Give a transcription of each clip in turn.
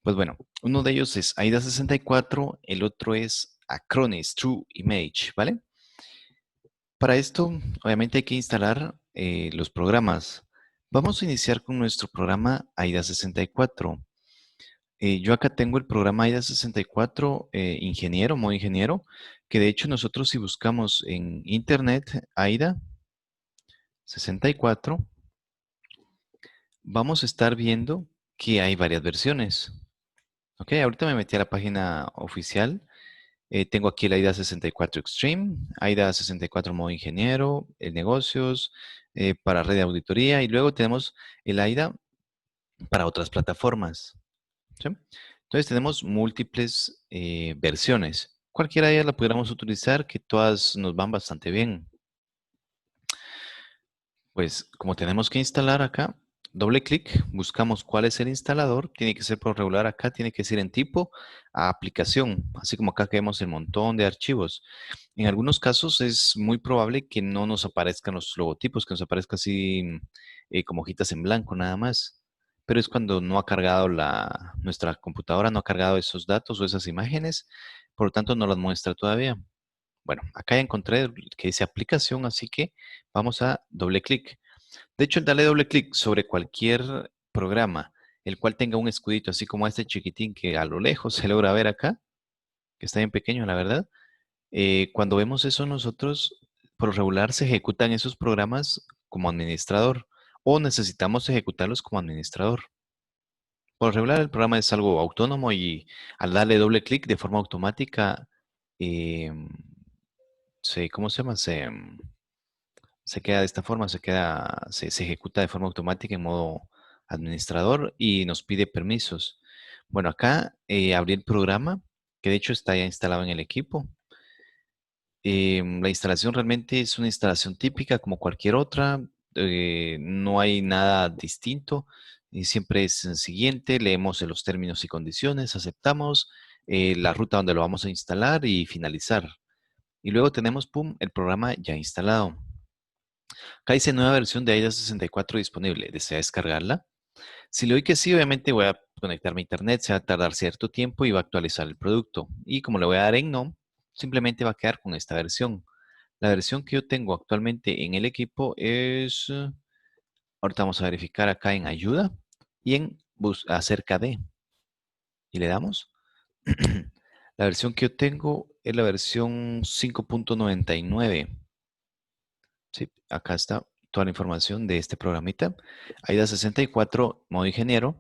Pues bueno, uno de ellos es AIDA64, el otro es Acronis True Image, ¿vale? Para esto, obviamente hay que instalar los programas. Vamos a iniciar con nuestro programa AIDA64. Yo acá tengo el programa AIDA64 Ingeniero, modo ingeniero, que de hecho nosotros si buscamos en internet AIDA64, vamos a estar viendo que hay varias versiones. Ok, ahorita me metí a la página oficial. Tengo aquí el AIDA 64 Extreme, AIDA 64 modo ingeniero, el negocios, para red de auditoría y luego tenemos el AIDA para otras plataformas. ¿Sí? Entonces tenemos múltiples versiones. Cualquiera de ellas la pudiéramos utilizar, que todas nos van bastante bien. Pues como tenemos que instalar acá, doble clic, buscamos cuál es el instalador, tiene que ser por regular acá, tiene que ser en tipo a aplicación, así como acá que vemos el montón de archivos. En algunos casos es muy probable que no nos aparezcan los logotipos, que nos aparezca así como hojitas en blanco nada más. Pero es cuando no ha cargado nuestra computadora, no ha cargado esos datos o esas imágenes, por lo tanto no las muestra todavía. Bueno, acá ya encontré que dice aplicación, así que vamos a doble clic. De hecho, el darle doble clic sobre cualquier programa, el cual tenga un escudito, así como este chiquitín que a lo lejos se logra ver acá, que está bien pequeño, la verdad. Cuando vemos eso, nosotros, por lo regular, se ejecutan esos programas como administrador o necesitamos ejecutarlos como administrador. Por lo regular, el programa es algo autónomo y al darle doble clic de forma automática, eh, ¿cómo se llama? Se queda de esta forma, se ejecuta de forma automática en modo administrador y nos pide permisos. Bueno, acá abrí el programa, que de hecho está ya instalado en el equipo. La instalación realmente es una instalación típica como cualquier otra, no hay nada distinto, y siempre es el siguiente, leemos los términos y condiciones, aceptamos la ruta donde lo vamos a instalar y finalizar. Y luego tenemos, pum, el programa ya instalado. Acá dice nueva versión de AIDA 64 disponible. ¿Desea descargarla? Si le doy que sí, obviamente voy a conectarme a internet, se va a tardar cierto tiempo y va a actualizar el producto. Y como le voy a dar en no, simplemente va a quedar con esta versión. La versión que yo tengo actualmente en el equipo es, ahorita vamos a verificar acá en ayuda y en acerca de. Y le damos. La versión que yo tengo es la versión 5.99. Sí, acá está toda la información de este programita. AIDA 64, modo ingeniero.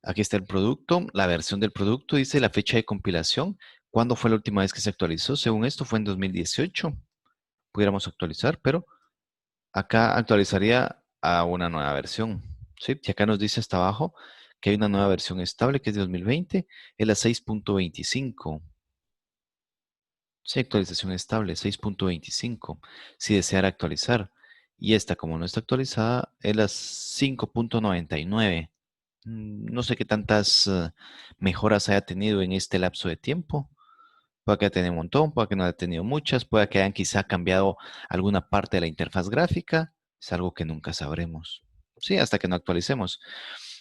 Aquí está el producto, la versión del producto, dice la fecha de compilación. ¿Cuándo fue la última vez que se actualizó? Según esto fue en 2018. Pudiéramos actualizar, pero acá actualizaría a una nueva versión. ¿Sí? Y acá nos dice hasta abajo que hay una nueva versión estable que es de 2020, es la 6.25. Sí, actualización estable, 6.25. Si deseara actualizar. Y esta, como no está actualizada, es la 5.99. No sé qué tantas mejoras haya tenido en este lapso de tiempo. Puede que haya tenido un montón, puede que no haya tenido muchas, puede que hayan quizá cambiado alguna parte de la interfaz gráfica. Es algo que nunca sabremos. Sí, hasta que no actualicemos.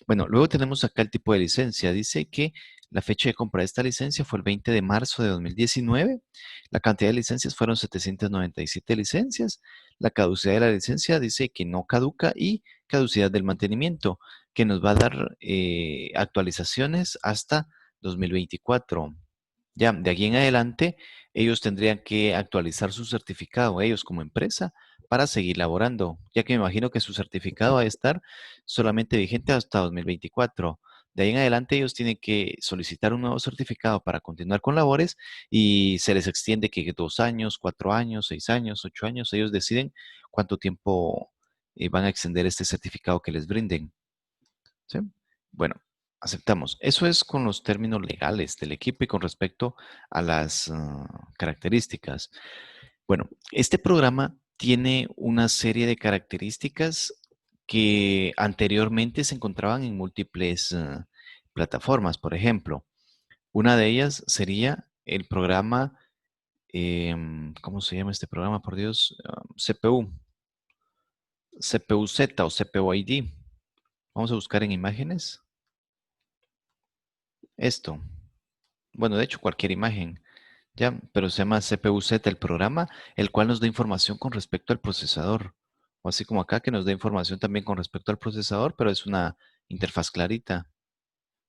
Bueno, luego tenemos acá el tipo de licencia. Dice que la fecha de compra de esta licencia fue el 20 de marzo de 2019. La cantidad de licencias fueron 797 licencias. La caducidad de la licencia dice que no caduca y caducidad del mantenimiento, que nos va a dar actualizaciones hasta 2024. Ya, de aquí en adelante, ellos tendrían que actualizar su certificado, ellos como empresa, para seguir laborando, ya que me imagino que su certificado va a estar solamente vigente hasta 2024. De ahí en adelante, ellos tienen que solicitar un nuevo certificado para continuar con labores y se les extiende que 2 años, 4 años, 6 años, 8 años, ellos deciden cuánto tiempo van a extender este certificado que les brinden. ¿Sí? Bueno, aceptamos. Eso es con los términos legales del equipo y con respecto a las características. Bueno, este programa tiene una serie de características que anteriormente se encontraban en múltiples plataformas. Por ejemplo, una de ellas sería el programa, ¿cómo se llama este programa? Por Dios, CPU, CPU-Z o CPU-ID. Vamos a buscar en imágenes. Esto. Bueno, de hecho, cualquier imagen. Ya, pero se llama CPU-Z el programa, el cual nos da información con respecto al procesador. O así como acá que nos da información también con respecto al procesador, pero es una interfaz clarita.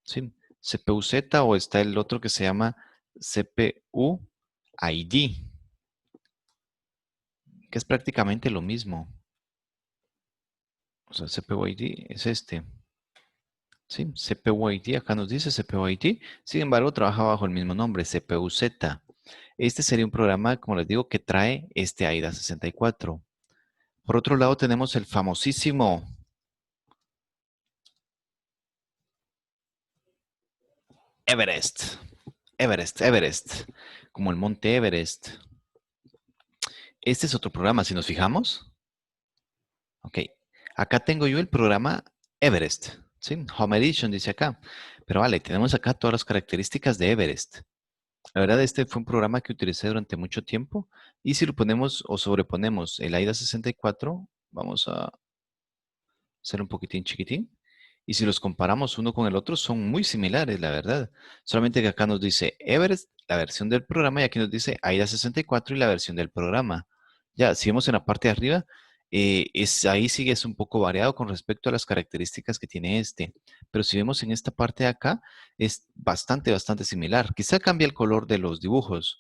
Sí, CPU-Z o está el otro que se llama CPU-ID, que es prácticamente lo mismo. O sea, CPU-ID es este. Sí, CPU-ID, acá nos dice CPU-ID. Sin embargo, trabaja bajo el mismo nombre, CPU-Z. Este sería un programa, como les digo, que trae este AIDA 64. Por otro lado, tenemos el famosísimo Everest. Everest, como el monte Everest. Este es otro programa, si nos fijamos. Ok, acá tengo yo el programa Everest, ¿sí? Home Edition dice acá. Pero vale, tenemos acá todas las características de Everest. La verdad, este fue un programa que utilicé durante mucho tiempo. Y si lo ponemos o sobreponemos el AIDA 64, vamos a ser un poquitín chiquitín. Y si los comparamos uno con el otro, son muy similares, la verdad. Solamente que acá nos dice Everest, la versión del programa, y aquí nos dice AIDA 64 y la versión del programa. Ya, si vemos en la parte de arriba, ahí sigue es un poco variado con respecto a las características que tiene este. Pero si vemos en esta parte de acá, es bastante similar. Quizá cambia el color de los dibujos,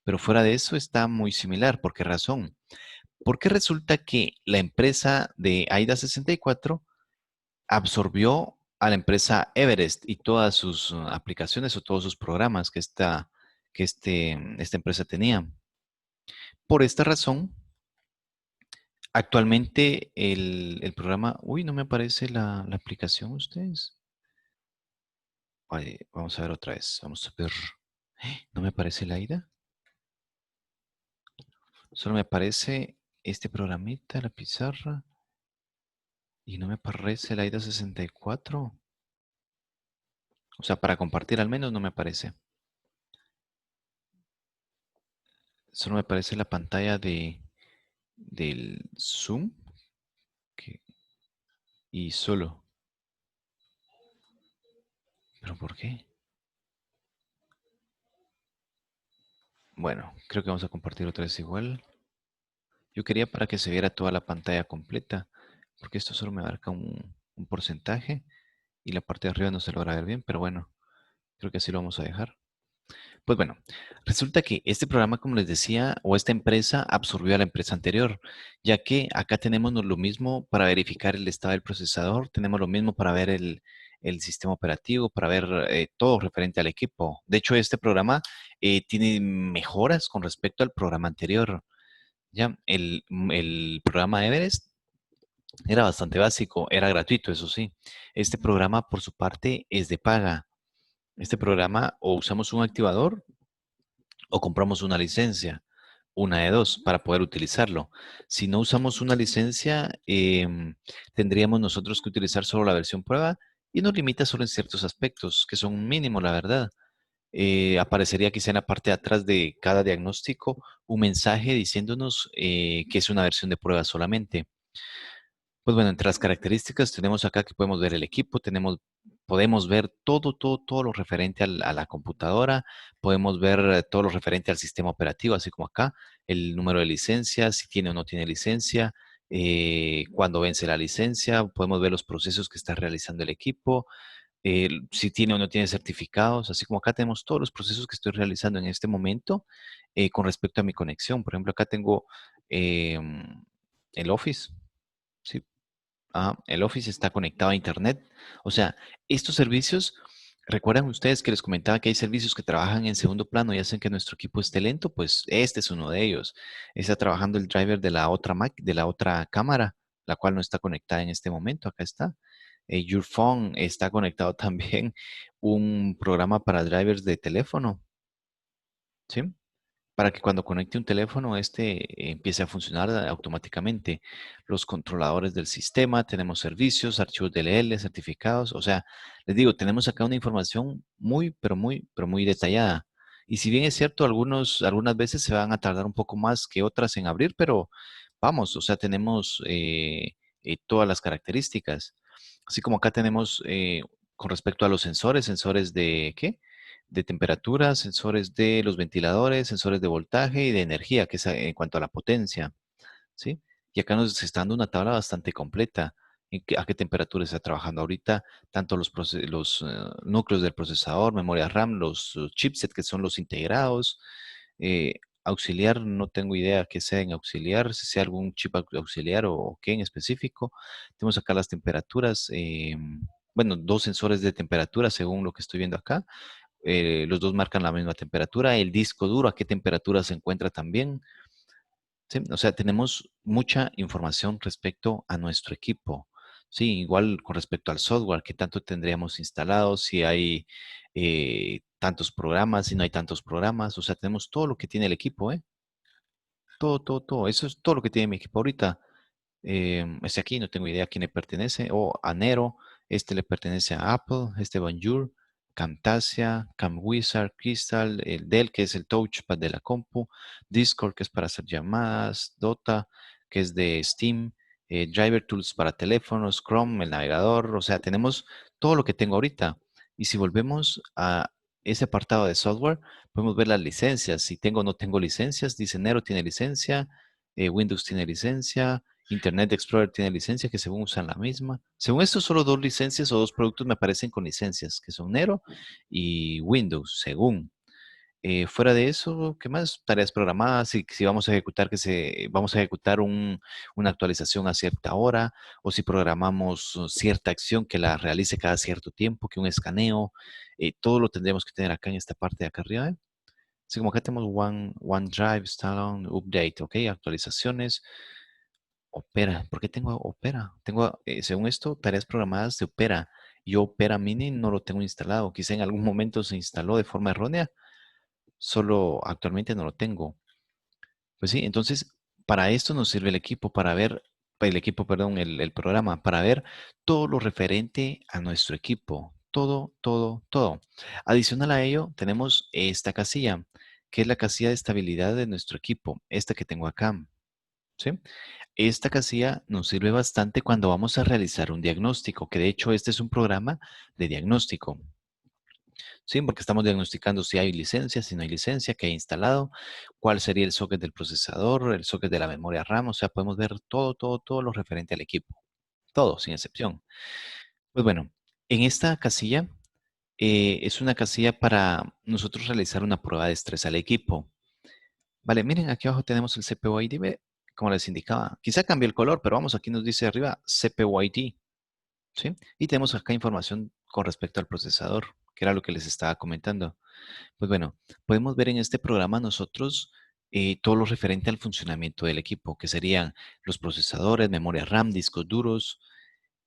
pero fuera de eso está muy similar. ¿Por qué razón? Porque resulta que la empresa de AIDA 64 absorbió a la empresa Everest y todas sus aplicaciones o todos sus programas esta empresa tenía. Por esta razón, actualmente el programa, uy, no me aparece la aplicación, ustedes. Ay, vamos a ver otra vez, vamos a ver. No me aparece la AIDA, solo me aparece este programita, la pizarra, y no me aparece la AIDA 64. O sea, para compartir al menos no me aparece. Solo me aparece la pantalla del Zoom que- y solo. ¿Pero por qué? Bueno, creo que vamos a compartir otra vez igual. Yo quería para que se viera toda la pantalla completa, porque esto solo me abarca un porcentaje y la parte de arriba no se logra ver bien, pero bueno, creo que así lo vamos a dejar. Pues bueno, resulta que este programa, como les decía, o esta empresa absorbió a la empresa anterior, ya que acá tenemos lo mismo para verificar el estado del procesador, tenemos lo mismo para ver el sistema operativo, para ver todo referente al equipo. De hecho, este programa tiene mejoras con respecto al programa anterior. Ya, el programa Everest era bastante básico, era gratuito, eso sí. Este programa, por su parte, es de paga. Este programa o usamos un activador o compramos una licencia, una de dos, para poder utilizarlo. Si no usamos una licencia, tendríamos nosotros que utilizar solo la versión prueba y nos limita solo en ciertos aspectos, que son un mínimo, la verdad. Aparecería quizá en la parte de atrás de cada diagnóstico un mensaje diciéndonos que es una versión de prueba solamente. Pues bueno, entre las características tenemos acá que podemos ver el equipo, podemos ver todo lo referente a la computadora, podemos ver todo lo referente al sistema operativo, así como acá, el número de licencia, si tiene o no tiene licencia, cuándo vence la licencia, podemos ver los procesos que está realizando el equipo, si tiene o no tiene certificados, así como acá tenemos todos los procesos que estoy realizando en este momento con respecto a mi conexión. Por ejemplo, acá tengo el Office. ¿Sí? El Office está conectado a Internet. O sea, estos servicios, ¿recuerdan ustedes que les comentaba que hay servicios que trabajan en segundo plano y hacen que nuestro equipo esté lento? Pues este es uno de ellos. Está trabajando el driver de la otra de la otra cámara, la cual no está conectada en este momento. Acá está. Your Phone está conectado también un programa para drivers de teléfono, ¿sí? Para que cuando conecte un teléfono, este empiece a funcionar automáticamente. Los controladores del sistema, tenemos servicios, archivos DLL, certificados, o sea, les digo, tenemos acá una información pero muy detallada. Y si bien es cierto, algunas veces se van a tardar un poco más que otras en abrir, pero vamos, o sea, tenemos todas las características. Así como acá tenemos con respecto a los sensores, sensores de ¿qué? De temperatura, sensores de los ventiladores, sensores de voltaje y de energía, que es en cuanto a la potencia, ¿sí? Y acá nos está dando una tabla bastante completa. A qué temperatura está trabajando ahorita, tanto los núcleos del procesador, memoria RAM, los chipsets que son los integrados, auxiliar, no tengo idea que sea en auxiliar, si sea algún chip auxiliar o qué en específico. Tenemos acá las temperaturas, bueno, dos sensores de temperatura según lo que estoy viendo acá. Los dos marcan la misma temperatura. El disco duro, a qué temperatura se encuentra también. Sí, o sea, tenemos mucha información respecto a nuestro equipo. Sí, igual con respecto al software, qué tanto tendríamos instalado, si hay tantos programas, si no hay tantos programas. O sea, tenemos todo lo que tiene el equipo, ¿eh? Todo, todo, todo. Eso es todo lo que tiene mi equipo ahorita. Este aquí no tengo idea a quién le pertenece. O a Nero, este le pertenece a Apple, este Bonjour, Camtasia, CamWizard, Crystal, el Dell, que es el touchpad de la compu, Discord, que es para hacer llamadas, Dota, que es de Steam, Driver Tools para teléfonos, Chrome, el navegador. O sea, tenemos todo lo que tengo ahorita. Y si volvemos a ese apartado de software, podemos ver las licencias. Si tengo o no tengo licencias, dice Nero tiene licencia, Windows tiene licencia, Internet Explorer tiene licencia, que según usan la misma. Según esto, solo dos licencias o dos productos me aparecen con licencias, que son Nero y Windows, según. Fuera de eso, ¿qué más? Tareas programadas, si vamos a ejecutar vamos a ejecutar una actualización a cierta hora, o si programamos cierta acción que la realice cada cierto tiempo, que un escaneo, todo lo tendríamos que tener acá en esta parte de acá arriba. Así como acá tenemos OneDrive, Stallone, Update, ¿ok? Actualizaciones. Opera, ¿por qué tengo Opera? Tengo, según esto, tareas programadas de Opera. Yo Opera Mini no lo tengo instalado. Quizá en algún momento se instaló de forma errónea, solo actualmente no lo tengo. Pues sí, entonces para esto nos sirve el equipo, perdón, el programa, para ver todo lo referente a nuestro equipo. Todo, todo, todo. Adicional a ello, tenemos esta casilla, que es la casilla de estabilidad de nuestro equipo, esta que tengo acá. ¿Sí? Esta casilla nos sirve bastante cuando vamos a realizar un diagnóstico, que de hecho este es un programa de diagnóstico. Sí, porque estamos diagnosticando si hay licencia, si no hay licencia, qué hay instalado, cuál sería el socket del procesador, el socket de la memoria RAM, o sea, podemos ver todo, todo, todo lo referente al equipo. Todo, sin excepción. Pues bueno, en esta casilla es una casilla para nosotros realizar una prueba de estrés al equipo. Vale, miren, aquí abajo tenemos el CPU ID, ve, como les indicaba. Quizá cambie el color, pero vamos, aquí nos dice arriba CPU ID, ¿sí? Y tenemos acá información con respecto al procesador, que era lo que les estaba comentando. Pues bueno, podemos ver en este programa nosotros todo lo referente al funcionamiento del equipo, que serían los procesadores, memoria RAM, discos duros.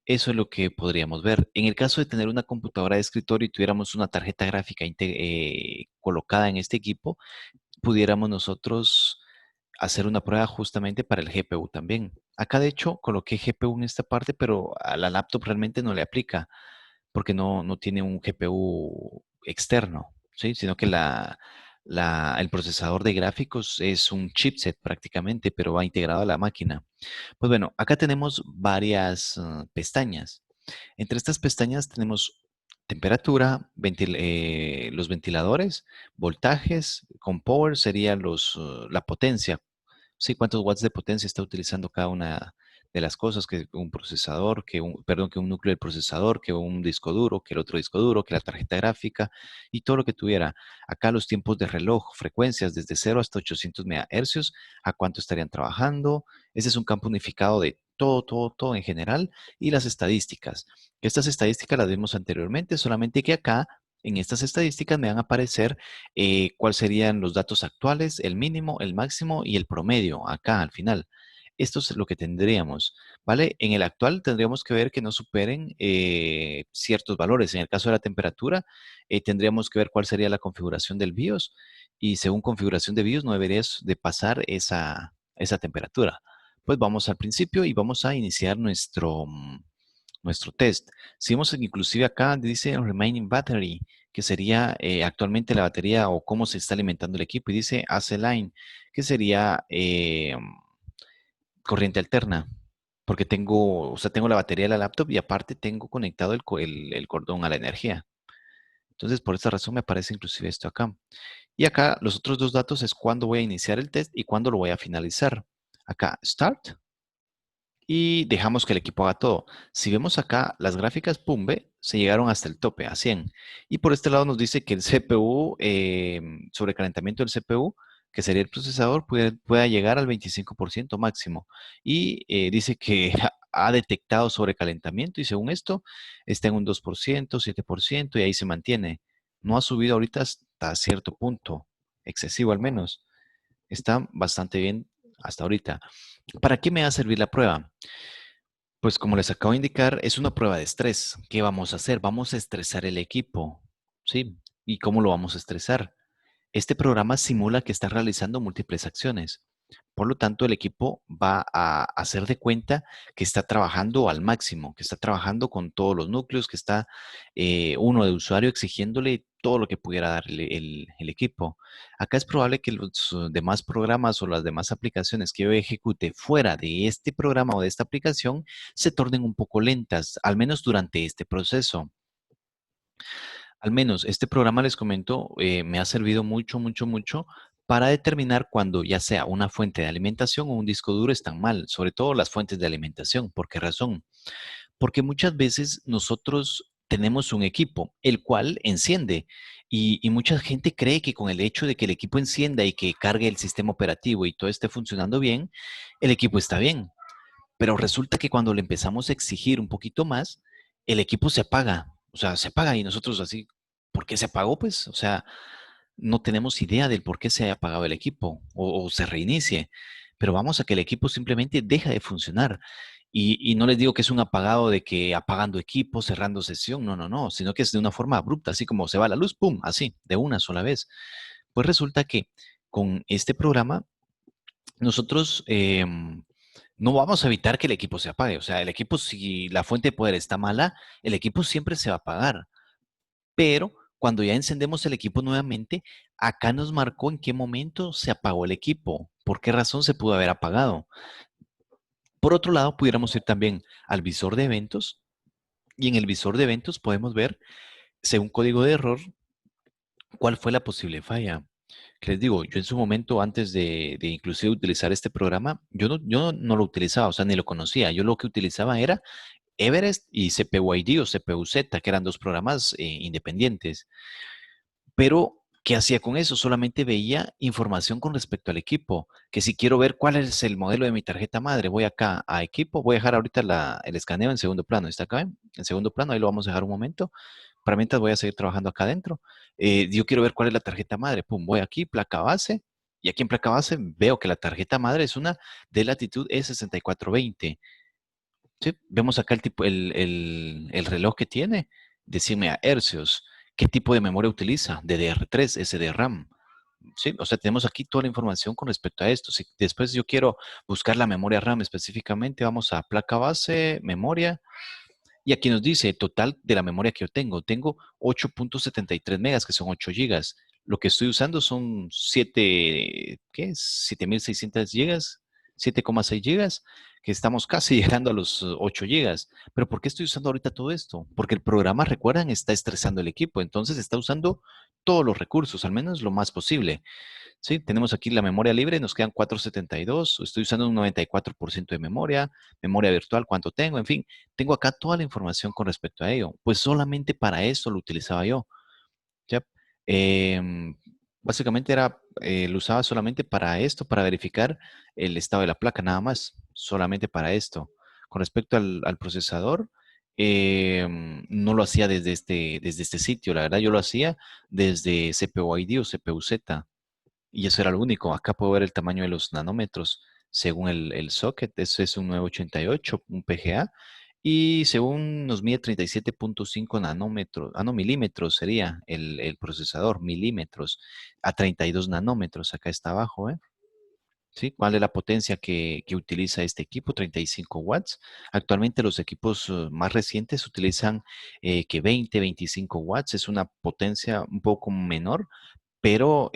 Eso es lo que podríamos ver. En el caso de tener una computadora de escritorio y tuviéramos una tarjeta gráfica colocada en este equipo, pudiéramos nosotros hacer una prueba justamente para el GPU también. Acá de hecho coloqué GPU en esta parte, pero a la laptop realmente no le aplica porque no tiene un GPU externo, ¿sí? Sino que el procesador de gráficos es un chipset prácticamente, pero va integrado a la máquina. Pues bueno, acá tenemos varias pestañas. Entre estas pestañas tenemos temperatura, los ventiladores, voltajes, con power sería la potencia. Sí, cuántos watts de potencia está utilizando cada una de las cosas, que un procesador, perdón, que un núcleo del procesador, que un disco duro, que el otro disco duro, que la tarjeta gráfica y todo lo que tuviera. Acá los tiempos de reloj, frecuencias desde 0 hasta 800 MHz, a cuánto estarían trabajando. Ese es un campo unificado de todo, todo, todo en general y las estadísticas. Estas estadísticas las vimos anteriormente, solamente que acá en estas estadísticas me van a aparecer cuáles serían los datos actuales, el mínimo, el máximo y el promedio acá al final. Esto es lo que tendríamos, ¿vale? En el actual tendríamos que ver que no superen ciertos valores. En el caso de la temperatura, tendríamos que ver cuál sería la configuración del BIOS y según configuración de BIOS no deberías de pasar esa temperatura. Pues vamos al principio y vamos a iniciar nuestro test. Si vemos inclusive acá dice remaining battery, que sería actualmente la batería o cómo se está alimentando el equipo, y dice AC line, que sería corriente alterna. porque tengo, o sea, tengo la batería de la laptop y aparte tengo conectado el cordón a la energía. Entonces, por esta razón me aparece inclusive esto acá. Y acá los otros dos datos es cuándo voy a iniciar el test y cuándo lo voy a finalizar. Acá, Start, y dejamos que el equipo haga todo. Si vemos acá, las gráficas Pumbe se llegaron hasta el tope, a 100. Y por este lado nos dice que el CPU, sobrecalentamiento del CPU, que sería el procesador, pueda llegar al 25% máximo. Y dice que ha detectado sobrecalentamiento y según esto está en un 2%, 7% y ahí se mantiene. No ha subido ahorita hasta cierto punto, excesivo al menos. Está bastante bien hasta ahorita. ¿Para qué me va a servir la prueba? Pues como les acabo de indicar, es una prueba de estrés. ¿Qué vamos a hacer? Vamos a estresar el equipo, ¿sí? ¿Y cómo lo vamos a estresar? Este programa simula que está realizando múltiples acciones. Por lo tanto, el equipo va a hacer de cuenta que está trabajando al máximo, que está trabajando con todos los núcleos, que está uno de usuario exigiéndole todo lo que pudiera darle el equipo. Acá es probable que los demás programas o las demás aplicaciones que yo ejecute fuera de este programa o de esta aplicación se tornen un poco lentas, al menos durante este proceso. Al menos este programa, les comento, me ha servido mucho, mucho, mucho para determinar cuando ya sea una fuente de alimentación o un disco duro están mal, sobre todo las fuentes de alimentación. ¿Por qué razón? Porque muchas veces nosotros tenemos un equipo, el cual enciende y mucha gente cree que con el hecho de que el equipo encienda y que cargue el sistema operativo y todo esté funcionando bien, el equipo está bien. Pero resulta que cuando le empezamos a exigir un poquito más, el equipo se apaga. O sea, se apaga y nosotros así, ¿por qué se apagó? Pues, o sea, no tenemos idea del por qué se haya apagado el equipo o se reinicie. Pero vamos a que el equipo simplemente deja de funcionar. Y no les digo que es un apagado de que apagando equipo, cerrando sesión, no, no, no, sino que es de una forma abrupta, así como se va la luz, ¡pum! Así, de una sola vez. Pues resulta que con este programa nosotros no vamos a evitar que el equipo se apague. O sea, el equipo, si la fuente de poder está mala, el equipo siempre se va a apagar. Pero cuando ya encendemos el equipo nuevamente, acá nos marcó en qué momento se apagó el equipo, por qué razón se pudo haber apagado. Por otro lado, pudiéramos ir también al visor de eventos y en el visor de eventos podemos ver, según código de error, cuál fue la posible falla. Que les digo, yo en su momento, antes de inclusive utilizar este programa, yo no lo utilizaba, o sea, ni lo conocía. Yo lo que utilizaba era Everest y CPU-ID o CPU-Z, que eran dos programas independientes. Pero, ¿qué hacía con eso? Solamente veía información con respecto al equipo, que si quiero ver cuál es el modelo de mi tarjeta madre, voy acá a equipo, voy a dejar ahorita el escaneo en segundo plano. ¿Está acá? En segundo plano, ahí lo vamos a dejar un momento. Para mientras voy a seguir trabajando acá adentro. Yo quiero ver cuál es la tarjeta madre. Pum, voy aquí, placa base. Y aquí en placa base veo que la tarjeta madre es una de latitud E6420. ¿Sí? Vemos acá el tipo, el reloj que tiene. Decime a hercios. ¿Qué tipo de memoria utiliza? DDR3, SDRAM. Sí, o sea, tenemos aquí toda la información con respecto a esto. Si después yo quiero buscar la memoria RAM específicamente, vamos a placa base, memoria, y aquí nos dice total de la memoria que yo tengo. Tengo 8.73 megas, que son 8 gigas. Lo que estoy usando son 7, ¿qué? 7.600 gigas, 7,6 gigas, que estamos casi llegando a los 8 gigas. Pero ¿por qué estoy usando ahorita todo esto? Porque el programa, recuerdan, está estresando el equipo. Entonces está usando todos los recursos, al menos lo más posible. Sí, tenemos aquí la memoria libre, nos quedan 472, estoy usando un 94% de memoria virtual, ¿cuánto tengo? En fin, tengo acá toda la información con respecto a ello. Pues solamente para eso lo utilizaba yo. ¿Ya? Em, Básicamente lo usaba solamente para esto, para verificar el estado de la placa, nada más, solamente para esto. Con respecto al procesador, no lo hacía desde este sitio, la verdad yo lo hacía desde CPU-ID o CPU-Z. Y eso era lo único. Acá puedo ver el tamaño de los nanómetros según el socket. Ese es un 988, un PGA. Y según nos mide 37.5 nanómetros, no, milímetros sería el procesador, milímetros, a 32 nanómetros. Acá está abajo, ¿eh? ¿Sí? ¿Cuál es la potencia que utiliza este equipo? 35 watts. Actualmente los equipos más recientes utilizan que 20, 25 watts. Es una potencia un poco menor, Pero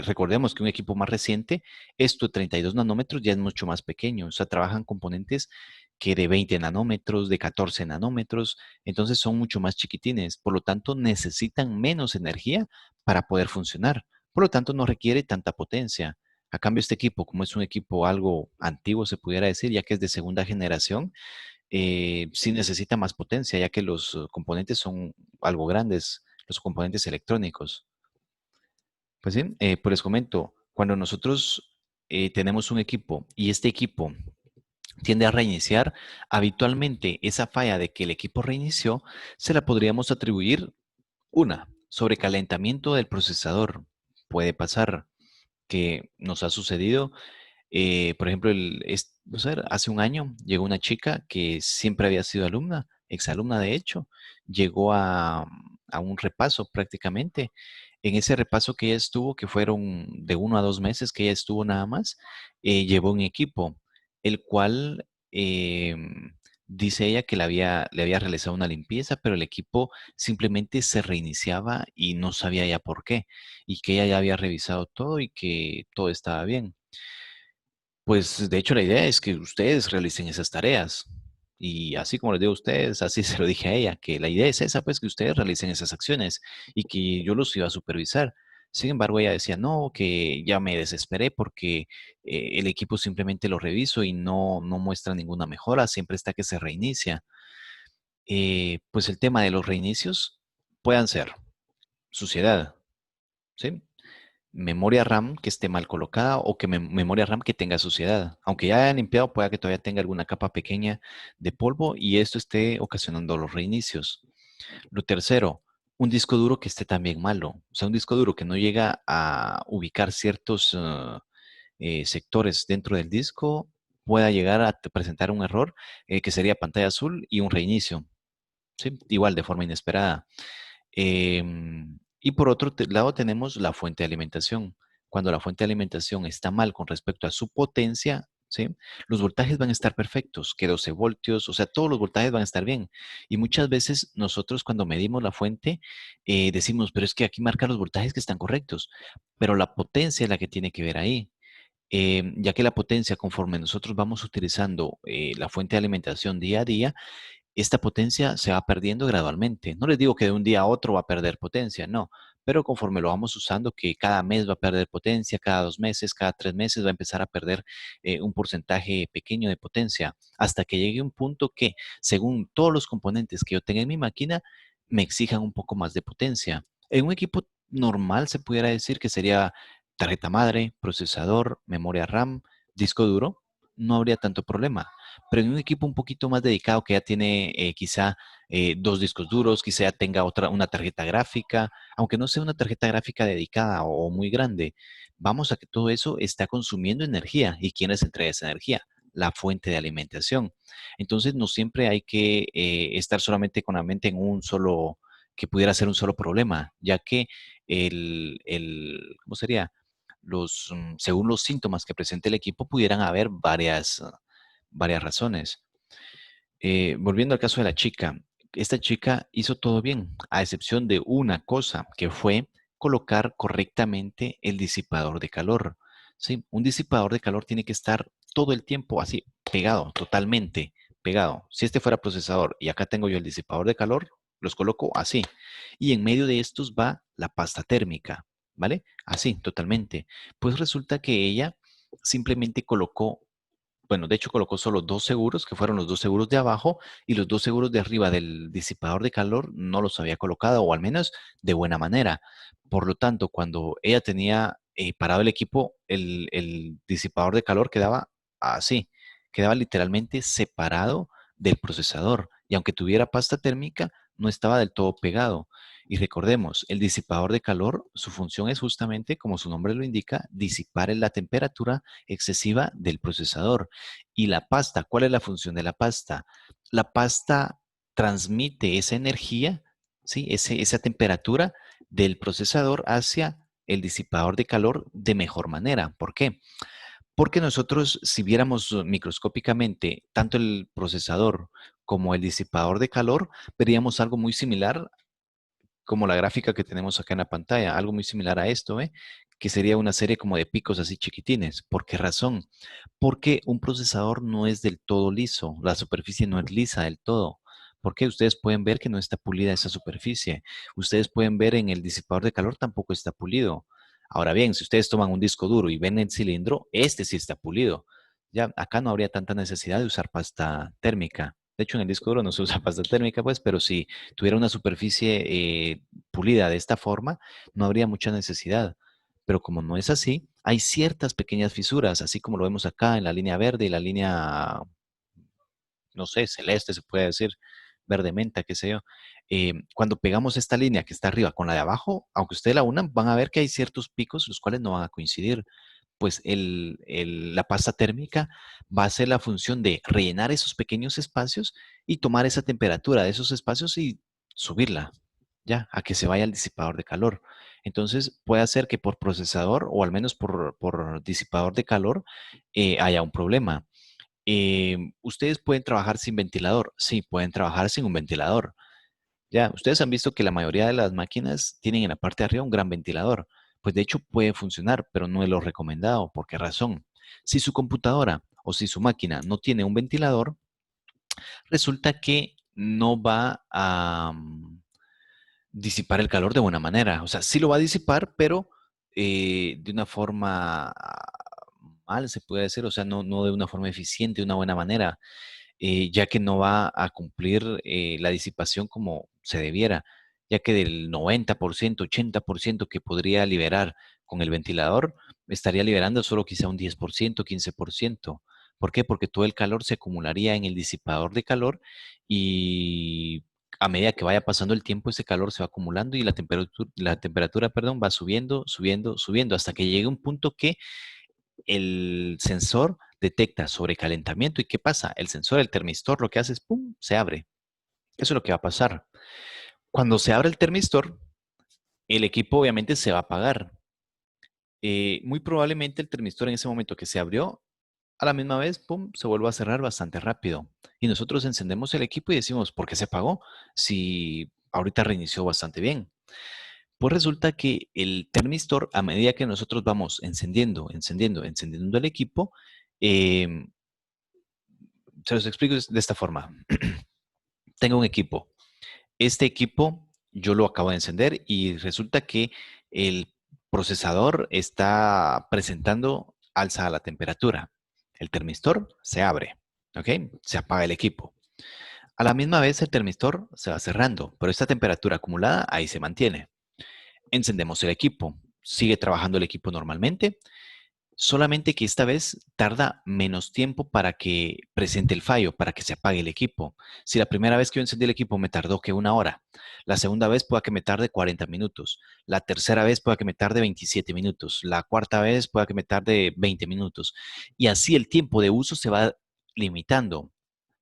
recordemos que un equipo más reciente, esto de 32 nanómetros ya es mucho más pequeño. O sea, trabajan componentes que de 20 nanómetros, de 14 nanómetros, entonces son mucho más chiquitines. Por lo tanto, necesitan menos energía para poder funcionar. Por lo tanto, no requiere tanta potencia. A cambio, este equipo, como es un equipo algo antiguo, se pudiera decir, ya que es de segunda generación, sí necesita más potencia, ya que los componentes son algo grandes, los componentes electrónicos. Pues sí, pues les comento, cuando nosotros tenemos un equipo y este equipo tiende a reiniciar, habitualmente esa falla de que el equipo reinició se la podríamos atribuir, una, sobrecalentamiento del procesador. Puede pasar que nos ha sucedido, por ejemplo, vamos a ver, hace un año llegó una chica que siempre había sido alumna, exalumna de hecho, llegó a un repaso prácticamente. En ese repaso que ella estuvo, que fueron de 1 a 2 meses que ella estuvo nada más, llevó un equipo, el cual dice ella que le había realizado una limpieza, pero el equipo simplemente se reiniciaba y no sabía ya por qué, y que ella ya había revisado todo y que todo estaba bien. Pues de hecho la idea es que ustedes realicen esas tareas. Y así como les digo a ustedes, así se lo dije a ella, que la idea es esa, pues que ustedes realicen esas acciones y que yo los iba a supervisar. Sin embargo, ella decía, no, que ya me desesperé porque el equipo simplemente lo reviso y no muestra ninguna mejora, siempre está que se reinicia. Pues el tema de los reinicios puedan ser suciedad, ¿sí? Memoria RAM que esté mal colocada o que memoria RAM que tenga suciedad. Aunque ya hayan limpiado, pueda que todavía tenga alguna capa pequeña de polvo y esto esté ocasionando los reinicios. Lo tercero, un disco duro que esté también malo. O sea, un disco duro que no llega a ubicar ciertos sectores dentro del disco pueda llegar a presentar un error que sería pantalla azul y un reinicio. ¿Sí? Igual de forma inesperada. Y por otro lado tenemos la fuente de alimentación. Cuando la fuente de alimentación está mal con respecto a su potencia, ¿sí? Los voltajes van a estar perfectos, que 12 voltios, o sea, todos los voltajes van a estar bien. Y muchas veces nosotros cuando medimos la fuente decimos, pero es que aquí marca los voltajes que están correctos, pero la potencia es la que tiene que ver ahí. Ya que la potencia, conforme nosotros vamos utilizando la fuente de alimentación día a día, esta potencia se va perdiendo gradualmente. No les digo que de un día a otro va a perder potencia, no, pero conforme lo vamos usando, que cada mes va a perder potencia, cada 2 meses, cada 3 meses va a empezar a perder un porcentaje pequeño de potencia, hasta que llegue un punto que, según todos los componentes que yo tenga en mi máquina, me exijan un poco más de potencia. En un equipo normal se pudiera decir que sería tarjeta madre, procesador, memoria RAM, disco duro, no habría tanto problema, pero en un equipo un poquito más dedicado que ya tiene quizá 2 discos duros, quizá ya tenga una tarjeta gráfica, aunque no sea una tarjeta gráfica dedicada o muy grande, vamos a que todo eso está consumiendo energía. ¿Y quién les entrega esa energía? La fuente de alimentación. Entonces, no siempre hay que estar solamente con la mente en un solo, que pudiera ser un solo problema, ya que ¿cómo sería? Según los síntomas que presente el equipo, pudieran haber varias razones. Volviendo al caso de la chica, esta chica hizo todo bien, a excepción de una cosa, que fue colocar correctamente el disipador de calor. Sí, un disipador de calor tiene que estar todo el tiempo así, pegado, totalmente pegado. Si este fuera procesador y acá tengo yo el disipador de calor, los coloco así. Y en medio de estos va la pasta térmica, ¿vale? Así, totalmente. Pues resulta que ella simplemente colocó, bueno, de hecho colocó solo 2 seguros, que fueron los 2 seguros de abajo, y los 2 seguros de arriba del disipador de calor no los había colocado, o al menos de buena manera. Por lo tanto, cuando ella tenía parado el equipo, el disipador de calor quedaba así, quedaba literalmente separado del procesador. Y aunque tuviera pasta térmica, no estaba del todo pegado. Y recordemos, el disipador de calor, su función es justamente, como su nombre lo indica, disipar la temperatura excesiva del procesador. Y la pasta, ¿cuál es la función de la pasta? La pasta transmite esa energía, ¿sí? Esa temperatura del procesador hacia el disipador de calor de mejor manera. ¿Por qué? Porque nosotros, si viéramos microscópicamente tanto el procesador como el disipador de calor, veríamos algo muy similar como la gráfica que tenemos acá en la pantalla, algo muy similar a esto, ¿ve? Que sería una serie como de picos así chiquitines. ¿Por qué razón? Porque un procesador no es del todo liso, la superficie no es lisa del todo. Porque ustedes pueden ver que no está pulida esa superficie. Ustedes pueden ver en el disipador de calor tampoco está pulido. Ahora bien, si ustedes toman un disco duro y ven el cilindro, este sí está pulido. Ya acá no habría tanta necesidad de usar pasta térmica. De hecho, en el disco duro no se usa pasta térmica, pues, pero si tuviera una superficie pulida de esta forma, no habría mucha necesidad. Pero como no es así, hay ciertas pequeñas fisuras, así como lo vemos acá en la línea verde y la línea, no sé, celeste se puede decir, verde menta, qué sé yo. Cuando pegamos esta línea que está arriba con la de abajo, aunque ustedes la unan, van a ver que hay ciertos picos los cuales no van a coincidir. Pues la pasta térmica va a hacer la función de rellenar esos pequeños espacios y tomar esa temperatura de esos espacios y subirla, ya, a que se vaya al disipador de calor. Entonces puede hacer que por procesador o al menos por disipador de calor haya un problema. ¿Ustedes pueden trabajar sin ventilador? Sí, pueden trabajar sin un ventilador. Ya, ustedes han visto que la mayoría de las máquinas tienen en la parte de arriba un gran ventilador. Pues de hecho puede funcionar, pero no es lo recomendado. ¿Por qué razón? Si su computadora o si su máquina no tiene un ventilador, resulta que no va a disipar el calor de buena manera. O sea, sí lo va a disipar, pero de una forma mal, se puede decir. O sea, no de una forma eficiente, de una buena manera, ya que no va a cumplir la disipación como se debiera, ya que del 90%, 80% que podría liberar con el ventilador, estaría liberando solo quizá un 10%, 15%. ¿Por qué? Porque todo el calor se acumularía en el disipador de calor y a medida que vaya pasando el tiempo, ese calor se va acumulando y la temperatura, perdón, va subiendo, subiendo, subiendo, hasta que llegue un punto que el sensor detecta sobrecalentamiento. ¿Y qué pasa? El sensor, el termistor, lo que hace es, ¡pum!, se abre. Eso es lo que va a pasar. Cuando se abre el termistor, el equipo obviamente se va a apagar. Muy probablemente el termistor en ese momento que se abrió, a la misma vez, ¡pum!, se vuelve a cerrar bastante rápido. Y nosotros encendemos el equipo y decimos, ¿por qué se apagó? Si ahorita reinició bastante bien. Pues resulta que el termistor, a medida que nosotros vamos encendiendo, encendiendo, encendiendo el equipo, eh, se los explico de esta forma. Tengo un equipo. Este equipo yo lo acabo de encender y resulta que el procesador está presentando alza a la temperatura. El termistor se abre, ¿ok? Se apaga el equipo. A la misma vez el termistor se va cerrando, pero esta temperatura acumulada ahí se mantiene. Encendemos el equipo. Sigue trabajando el equipo normalmente. Solamente que esta vez tarda menos tiempo para que presente el fallo, para que se apague el equipo. Si la primera vez que yo encendí el equipo me tardó que una hora, la segunda vez pueda que me tarde 40 minutos, la tercera vez pueda que me tarde 27 minutos, la cuarta vez pueda que me tarde 20 minutos. Y así el tiempo de uso se va limitando.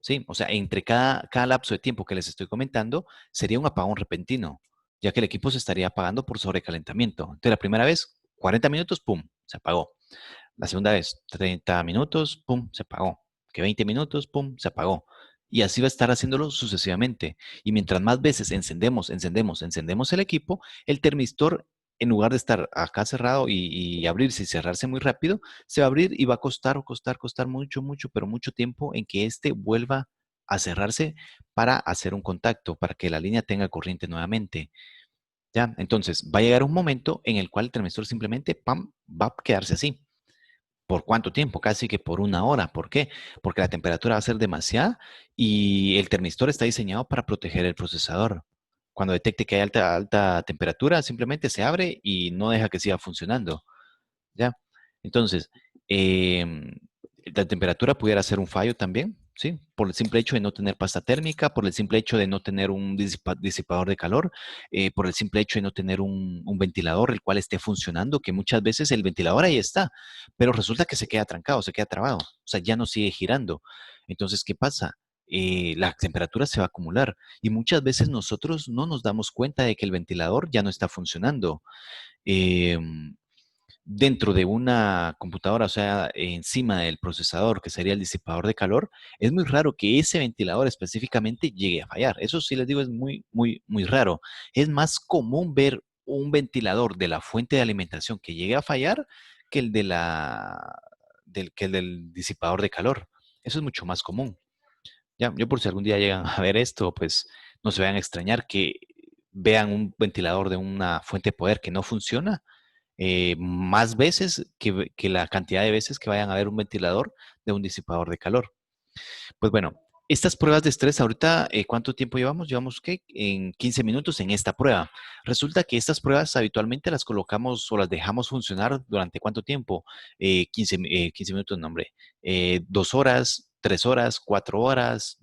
¿Sí? O sea, entre cada lapso de tiempo que les estoy comentando, sería un apagón repentino, ya que el equipo se estaría apagando por sobrecalentamiento. Entonces, la primera vez, 40 minutos, ¡pum!, se apagó. La segunda vez, 30 minutos, pum, se apagó. Que 20 minutos, pum, se apagó. Y así va a estar haciéndolo sucesivamente. Y mientras más veces encendemos, encendemos, encendemos el equipo, el termistor, en lugar de estar acá cerrado y abrirse y cerrarse muy rápido, se va a abrir y va a costar mucho, mucho, pero mucho tiempo en que éste vuelva a cerrarse para hacer un contacto, para que la línea tenga corriente nuevamente. ¿Ya? Entonces, va a llegar un momento en el cual el termistor simplemente, pam, va a quedarse así. ¿Por cuánto tiempo? Casi que por una hora. ¿Por qué? Porque la temperatura va a ser demasiada y el termistor está diseñado para proteger el procesador. Cuando detecte que hay alta temperatura, simplemente se abre y no deja que siga funcionando. ¿Ya? Entonces, em, la temperatura pudiera ser un fallo también, ¿sí? Por el simple hecho de no tener pasta térmica, por el simple hecho de no tener un disipador de calor, por el simple hecho de no tener un ventilador el cual esté funcionando, que muchas veces el ventilador ahí está, pero resulta que se queda trancado, se queda trabado, o sea, ya no sigue girando. Entonces, ¿qué pasa? La temperatura se va a acumular y muchas veces nosotros no nos damos cuenta de que el ventilador ya no está funcionando. Em, dentro de una computadora, o sea, encima del procesador, que sería el disipador de calor, es muy raro que ese ventilador específicamente llegue a fallar. Eso sí les digo, es muy, muy, muy raro. Es más común ver un ventilador de la fuente de alimentación que llegue a fallar que el de que el del disipador de calor. Eso es mucho más común. Ya, yo por si algún día llegan a ver esto, pues no se vayan a extrañar que vean un ventilador de una fuente de poder que no funciona más veces que la cantidad de veces que vayan a ver un ventilador de un disipador de calor. Pues bueno, estas pruebas de estrés ahorita, ¿cuánto tiempo llevamos? Llevamos, ¿qué? En 15 minutos en esta prueba. Resulta que estas pruebas habitualmente las colocamos o las dejamos funcionar durante ¿cuánto tiempo? 15 minutos, no, hombre. 2 horas, 3 horas, 4 horas,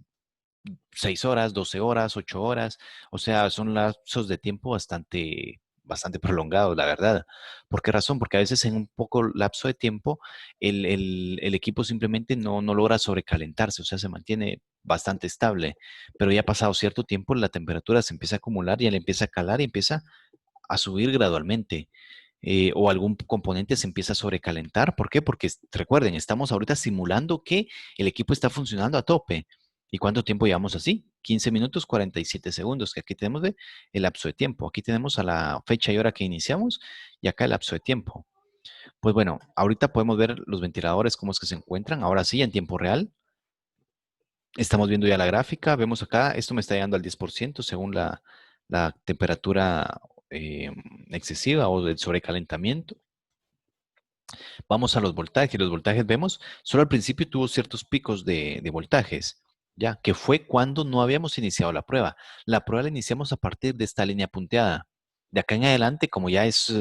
6 horas, 12 horas, 8 horas. O sea, son lapsos de tiempo bastante prolongados, la verdad. ¿Por qué razón? Porque a veces en un poco lapso de tiempo el equipo simplemente no logra sobrecalentarse, o sea, se mantiene bastante estable. Pero ya pasado cierto tiempo, la temperatura se empieza a acumular, ya le empieza a calar y empieza a subir gradualmente. O algún componente se empieza a sobrecalentar. ¿Por qué? Porque recuerden, estamos ahorita simulando que el equipo está funcionando a tope. ¿Y cuánto tiempo llevamos así? 15 minutos, 47 segundos, que aquí tenemos el lapso de tiempo. Aquí tenemos a la fecha y hora que iniciamos y acá el lapso de tiempo. Pues bueno, ahorita podemos ver los ventiladores, cómo es que se encuentran. Ahora sí, en tiempo real. Estamos viendo ya la gráfica. Vemos acá, esto me está llegando al 10% según la temperatura eh, excesiva o del sobrecalentamiento. Vamos a los voltajes. Los voltajes vemos, solo al principio tuvo ciertos picos de voltajes, ya, que fue cuando no habíamos iniciado la prueba. La prueba la iniciamos a partir de esta línea punteada. De acá en adelante, como ya es,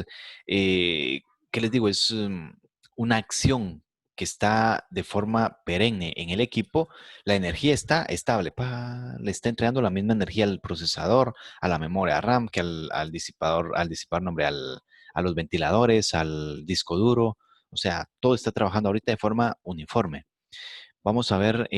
¿qué les digo? Es una acción que está de forma perenne en el equipo, la energía está estable, le está entregando la misma energía al procesador, a la memoria RAM, que al disipador, nombre, a los ventiladores, al disco duro, o sea, todo está trabajando ahorita de forma uniforme. Vamos a ver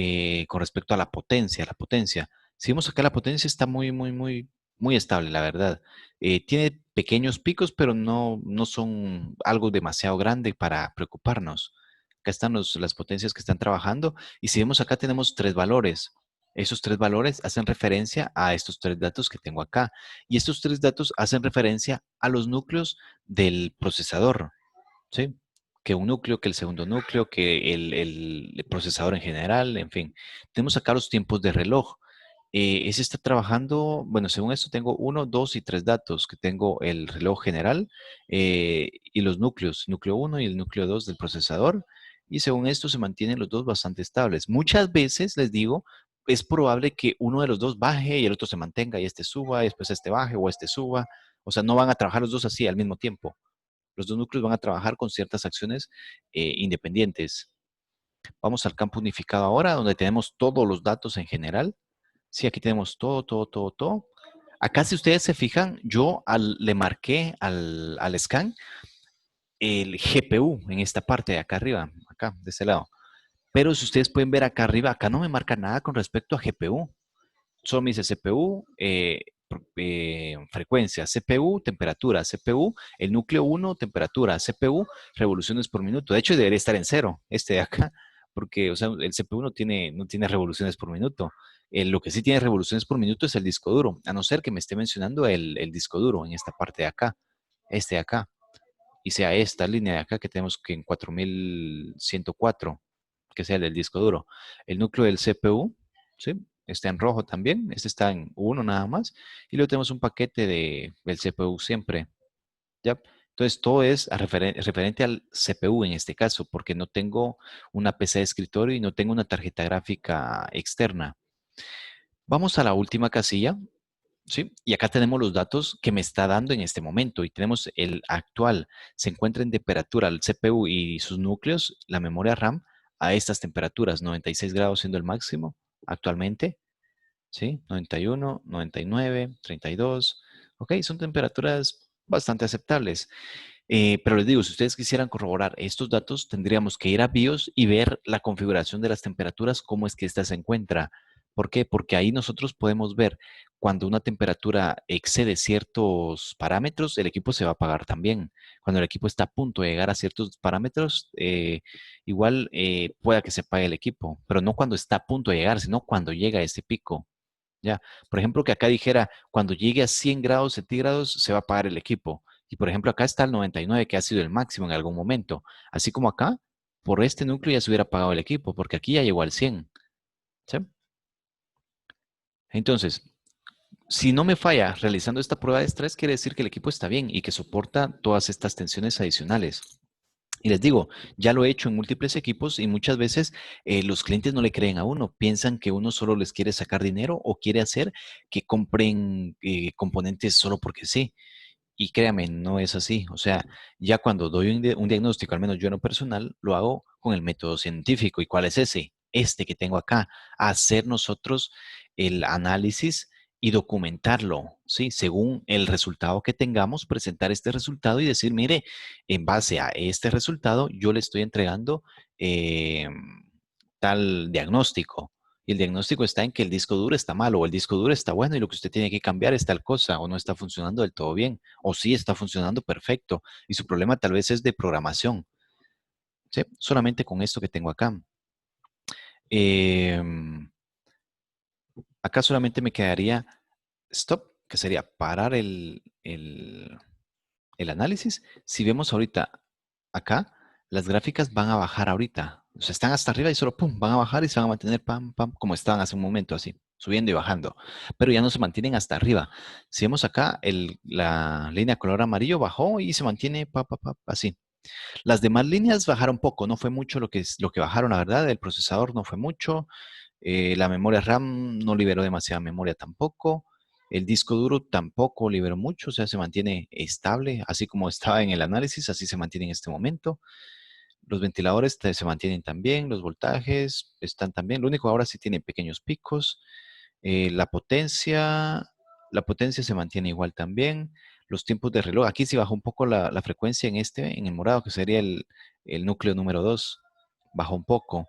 con respecto a la potencia. La potencia. Si vemos acá, la potencia está muy, muy, muy, muy estable, la verdad. Tiene pequeños picos, pero no son algo demasiado grande para preocuparnos. Acá están las potencias que están trabajando. Y si vemos acá, tenemos tres valores. Esos tres valores hacen referencia a estos tres datos que tengo acá. Y estos tres datos hacen referencia a los núcleos del procesador. ¿Sí? Que un núcleo, que el segundo núcleo, que el procesador en general, en fin. Tenemos acá los tiempos de reloj. Ese está trabajando, bueno, según esto tengo uno, dos y tres datos, que tengo el reloj general y los núcleos, núcleo uno y el núcleo 2 del procesador. Y según esto se mantienen los dos bastante estables. Muchas veces les digo, es probable que uno de los dos baje y el otro se mantenga y este suba y después este baje o este suba. O sea, no van a trabajar los dos así al mismo tiempo. Los dos núcleos van a trabajar con ciertas acciones independientes. Vamos al campo unificado ahora, donde tenemos todos los datos en general. Sí, aquí tenemos todo, todo, todo, todo. Acá, si ustedes se fijan, yo le marqué al scan el GPU en esta parte de acá arriba, acá, de este lado. Pero si ustedes pueden ver acá arriba, acá no me marca nada con respecto a GPU. Solo me dice CPU, frecuencia, CPU, temperatura, CPU, el núcleo 1, temperatura, CPU, revoluciones por minuto. De hecho, debería estar en cero, este de acá, porque o sea, el CPU no tiene revoluciones por minuto. Lo que sí tiene revoluciones por minuto es el disco duro, a no ser que me esté mencionando el disco duro en esta parte de acá, este de acá, y sea esta línea de acá que tenemos que en 4104 que sea el del disco duro. El núcleo del CPU, ¿sí? Está en rojo también, este está en uno nada más, y luego tenemos un paquete del CPU siempre, ¿ya? Entonces, todo es referente al CPU en este caso, porque no tengo una PC de escritorio y no tengo una tarjeta gráfica externa. Vamos a la última casilla, ¿sí? Y acá tenemos los datos que me está dando en este momento y tenemos el actual. Se encuentra en temperatura el CPU y sus núcleos, la memoria RAM, a estas temperaturas, 96 grados siendo el máximo actualmente, ¿sí? 91, 99, 32. Ok, son temperaturas bastante aceptables. Pero les digo, si ustedes quisieran corroborar estos datos, tendríamos que ir a BIOS y ver la configuración de las temperaturas, cómo es que ésta se encuentra. ¿Por qué? Porque ahí nosotros podemos ver cuando una temperatura excede ciertos parámetros, el equipo se va a apagar también. Cuando el equipo está a punto de llegar a ciertos parámetros, igual pueda que se apague el equipo, pero no cuando está a punto de llegar, sino cuando llega a ese pico. Ya, por ejemplo, que acá dijera, cuando llegue a 100 grados centígrados se va a apagar el equipo. Y por ejemplo, acá está el 99, que ha sido el máximo en algún momento. Así como acá, por este núcleo ya se hubiera apagado el equipo, porque aquí ya llegó al 100. ¿Sí? Entonces, si no me falla realizando esta prueba de estrés, quiere decir que el equipo está bien y que soporta todas estas tensiones adicionales. Y les digo, ya lo he hecho en múltiples equipos y muchas veces los clientes no le creen a uno, piensan que uno solo les quiere sacar dinero o quiere hacer que compren componentes solo porque sí. Y créame, no es así. O sea, ya cuando doy un diagnóstico, al menos yo en lo personal, lo hago con el método científico. ¿Y cuál es ese? Este que tengo acá. Hacer nosotros el análisis y documentarlo, ¿sí? Según el resultado que tengamos, presentar este resultado y decir, mire, en base a este resultado, yo le estoy entregando eh, tal diagnóstico. Y el diagnóstico está en que el disco duro está malo o el disco duro está bueno y lo que usted tiene que cambiar es tal cosa o no está funcionando del todo bien o sí está funcionando perfecto y su problema tal vez es de programación. ¿Sí? Solamente con esto que tengo acá. Em, acá solamente me quedaría stop, que sería parar el análisis. Si vemos ahorita acá, las gráficas van a bajar ahorita. O sea, están hasta arriba y solo pum, van a bajar y se van a mantener pam, pam, como estaban hace un momento, así, subiendo y bajando. Pero ya no se mantienen hasta arriba. Si vemos acá, la línea color amarillo bajó y se mantiene pa, pa, pa, así. Las demás líneas bajaron poco, no fue mucho lo que bajaron, la verdad. El procesador no fue mucho. La memoria RAM no liberó demasiada memoria tampoco. El disco duro tampoco liberó mucho, o sea, se mantiene estable, así como estaba en el análisis, así se mantiene en este momento. Los ventiladores se mantienen también, los voltajes están también. Lo único ahora sí tiene pequeños picos. La potencia se mantiene igual también. Los tiempos de reloj, aquí sí bajó un poco la frecuencia en el morado, que sería el núcleo número 2, bajó un poco.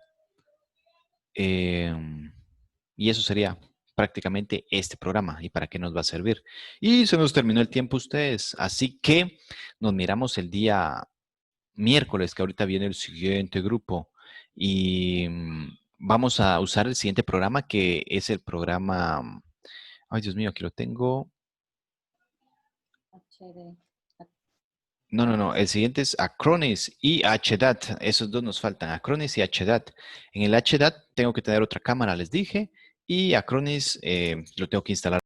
Y eso sería prácticamente este programa y para qué nos va a servir. Y se nos terminó el tiempo ustedes, así que nos miramos el día miércoles, que ahorita viene el siguiente grupo. Y vamos a usar el siguiente programa, que es el programa, ay Dios mío, aquí lo tengo. HD. No, no, no. El siguiente es Acronis y HDAT. Esos dos nos faltan, Acronis y HDAT. En el HDAT tengo que tener otra cámara, les dije, y Acronis lo tengo que instalar.